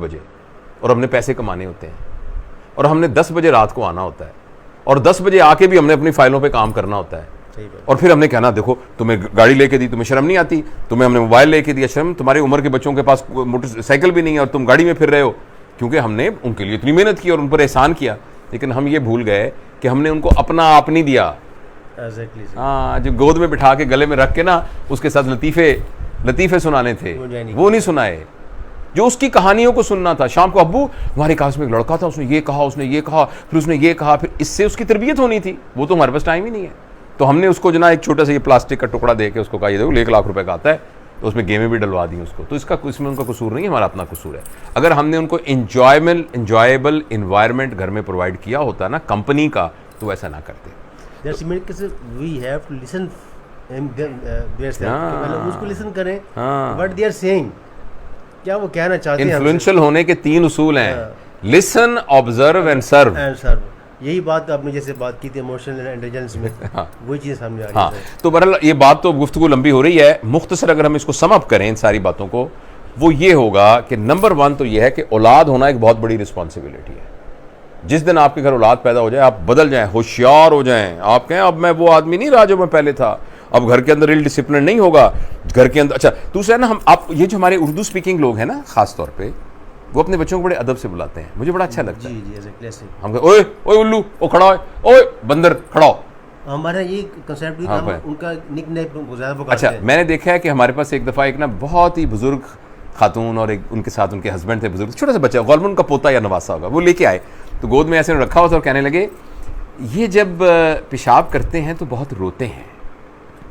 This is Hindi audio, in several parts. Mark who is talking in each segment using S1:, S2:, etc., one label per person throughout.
S1: बजे और हमने पैसे कमाने होते हैं, और हमने 10 बजे रात को आना होता है, और 10 बजे आके भी हमने अपनी फाइलों पे काम करना होता है, और फिर हमने कहना देखो तुम्हें गाड़ी लेके दी, तुम्हें शर्म नहीं आती, तुम्हें हमने मोबाइल लेके दिया, शर्म, तुम्हारी उम्र के बच्चों के पास मोटरसाइकिल भी नहीं है और तुम गाड़ी में फिर रहे हो, क्योंकि हमने उनके लिए इतनी मेहनत की और उन पर एहसान किया। लेकिन हम ये भूल गए कि हमने उनको अपना आप नहीं दिया। हाँ, जो गोद में बिठा के गले में रख के ना उसके साथ लतीफ़े सुनाने थे, वो नहीं सुनाए। जो उसकी कहानियों को सुनना था, शाम को अब्बू हमारे क्लास में एक लड़का था, उसने ये कहा, उसने ये कहा, फिर उसने ये कहा, फिर इससे उसकी तरबियत होनी थी, वो तो हमारे पास टाइम ही नहीं है। तो हमने उसको जो ना एक छोटा सा ये प्लास्टिक का टुकड़ा दे के उसको कहा ये देखो 1 लाख रुपए का आता है, तो उसमें गेमें भी डलवा दी उसको। तो इसमें उनका कसूर नहीं है, हमारा अपना कसूर है। अगर हमने उनको इंजॉयबल इन्वायरमेंट घर में प्रोवाइड किया होता ना कंपनी का, तो वैसा ना करते।
S2: उसको लिसन करें व्हाट दे आर सेइंग, क्या वो कहना चाहते हैं।
S1: इन्फ्लुएंशियल होने के 3 उसूल हैं, लिसन, ऑब्जर्व एंड सर्व।
S2: यही बात आपने जैसे बात की थी इमोशनल इंटेलिजेंस में, हाँ, वही चीज़ सामने आ रही है।
S1: हाँ, तो बहरहाल ये बात तो गुफ्तगू लंबी हो रही है, मुख्तसर अगर हम इसको सम अप करें इन सारी बातों को, वो ये होगा कि नंबर 1 तो ये है कि औलाद होना एक बहुत बड़ी रिस्पॉन्सिबिलिटी है। जिस दिन आपके घर औलाद पैदा हो जाए, आप बदल जाएं, होशियार हो जाएं, आप कहें अब मैं वो आदमी नहीं रहा जो मैं पहले था, अब घर के अंदर इल डिसिप्लिन नहीं होगा घर के अंदर। अच्छा, दूसरा ना, ये जो हमारे उर्दू स्पीकिंग लोग हैं ना, खास तौर पे वो अपने बच्चों को बड़े अदब से बुलाते हैं, मुझे बड़ा अच्छा लगता है। हम ओए ओए उल्लू, ओ खड़ा हो, ओए बंदर खड़ा हो,
S2: हमारा ये कंसेप्ट भी, हाँ, उनका निकनेम।
S1: अच्छा, मैंने देखा है कि हमारे पास एक दफ़ा एक ना बहुत ही बुजुर्ग खातून और एक उनके साथ उनके हस्बैंड थे, बुजुर्ग, छोटा सा बच्चा, गौलमन उनका पोता या नवासा होगा, वो लेके आए तो गोद में ऐसे रखा हुआ था और कहने लगे ये जब पेशाब करते हैं तो बहुत रोते हैं।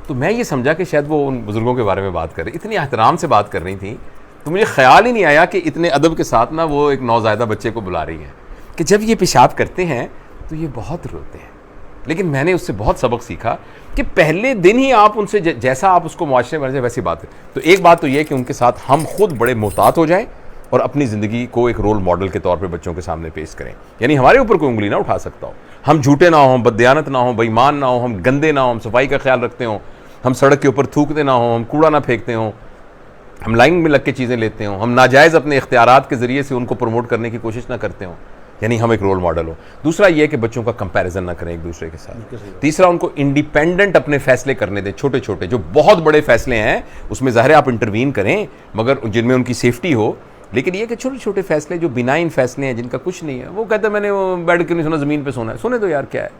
S1: तो मैं ये समझा कि शायद वो उन बुजुर्गों के बारे में बात कर रही, इतनी एहतराम से बात कर रही थी, तो मुझे ख्याल ही नहीं आया कि इतने अदब के साथ ना वो एक नौज़ायदा बच्चे को बुला रही हैं कि जब ये पेशाब करते हैं तो ये बहुत रोते हैं। लेकिन मैंने उससे बहुत सबक सीखा कि पहले दिन ही आप उनसे जैसा आप उसको मुआशरे में वैसी बात है। तो एक बात तो ये है कि उनके साथ हम खुद बड़े मोहतात हो जाएं और अपनी ज़िंदगी को एक रोल मॉडल के तौर पे बच्चों के सामने पेश करें, यानी हमारे ऊपर कोई उंगली ना उठा सकता हो, हम झूठे ना हों, बददियानत ना हों, बेईमान ना हों, हम गंदे ना हों, हम सफाई का ख्याल रखते हों, हम सड़क के ऊपर थूकते ना हों, हम कूड़ा ना फेंकते हों, हम लाइन में लग के चीज़ें लेते हों, हम नाजायज़ अपने इख्तियारात के ज़रिए से उनको प्रमोट करने की कोशिश ना करते हों, यानी हम एक रोल मॉडल हो। दूसरा ये कि बच्चों का कंपैरिजन ना करें एक दूसरे के साथ। तीसरा, उनको इंडिपेंडेंट अपने फैसले करने दें, छोटे छोटे। जो बहुत बड़े फैसले हैं उसमें ज़ाहिर है आप इंटरवीन करें, मगर जिनमें उनकी सेफ्टी हो। लेकिन ये कि छोटे छोटे फैसले जो बिनाइन फैसले हैं, जिनका कुछ नहीं है, वो कहता है मैंने वो बेड क्यों नहीं सोना, ज़मीन पर सोना है, सोने दो यार, क्या है।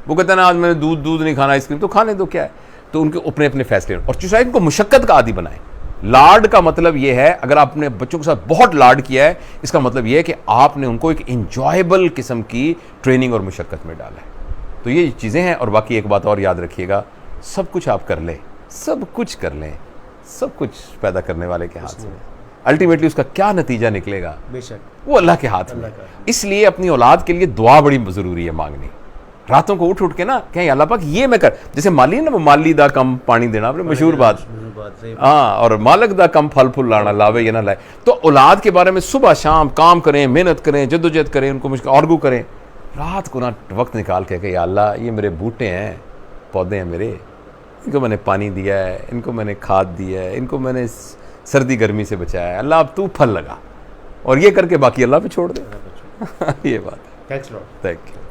S1: वो कहता है ना आज मैंने दूध नहीं खाना, आइसक्रीम, तो खाने दो, क्या है। तो उनके अपने अपने फैसले, और शायद उनको मुशक्क़त का आदी बनाएं। लाड का मतलब यह है, अगर आपने बच्चों के साथ बहुत लाड किया है, इसका मतलब यह है कि आपने उनको एक इंजॉयबल किस्म की ट्रेनिंग और मुशक्क़त में डाला है। तो ये चीज़ें हैं। और बाकी एक बात और याद रखिएगा, सब कुछ आप कर लें, सब कुछ कर लें, सब कुछ पैदा करने वाले के हाथ में, अल्टीमेटली उसका क्या नतीजा निकलेगा
S2: बेशक
S1: वो अल्लाह के हाथ में। इसलिए अपनी औलाद के लिए दुआ बड़ी ज़रूरी है मांगनी। रातों को उठ के ना कहें अल्लाह पाक ये मैं कर, जैसे माली ना, माली दा कम पानी देना, अपने मशहूर बात, हाँ, और मालक दा कम फल फूल लाना, लावे ये ना लाए। तो औलाद के बारे में सुबह शाम काम करें, मेहनत करें, जद्दोजहद करें, उनको मुश्किल आर्गू करें, रात को ना वक्त निकाल के या अल्लाह ये मेरे बूटे हैं, पौधे हैं मेरे, इनको मैंने पानी दिया है, इनको मैंने खाद दिया है, इनको मैंने सर्दी गर्मी से बचाया है, अल्लाह अब तू फल लगा, और ये करके बाकी अल्लाह पे छोड़ दे। ये बात है।
S2: Thanks lot.
S1: Thank you.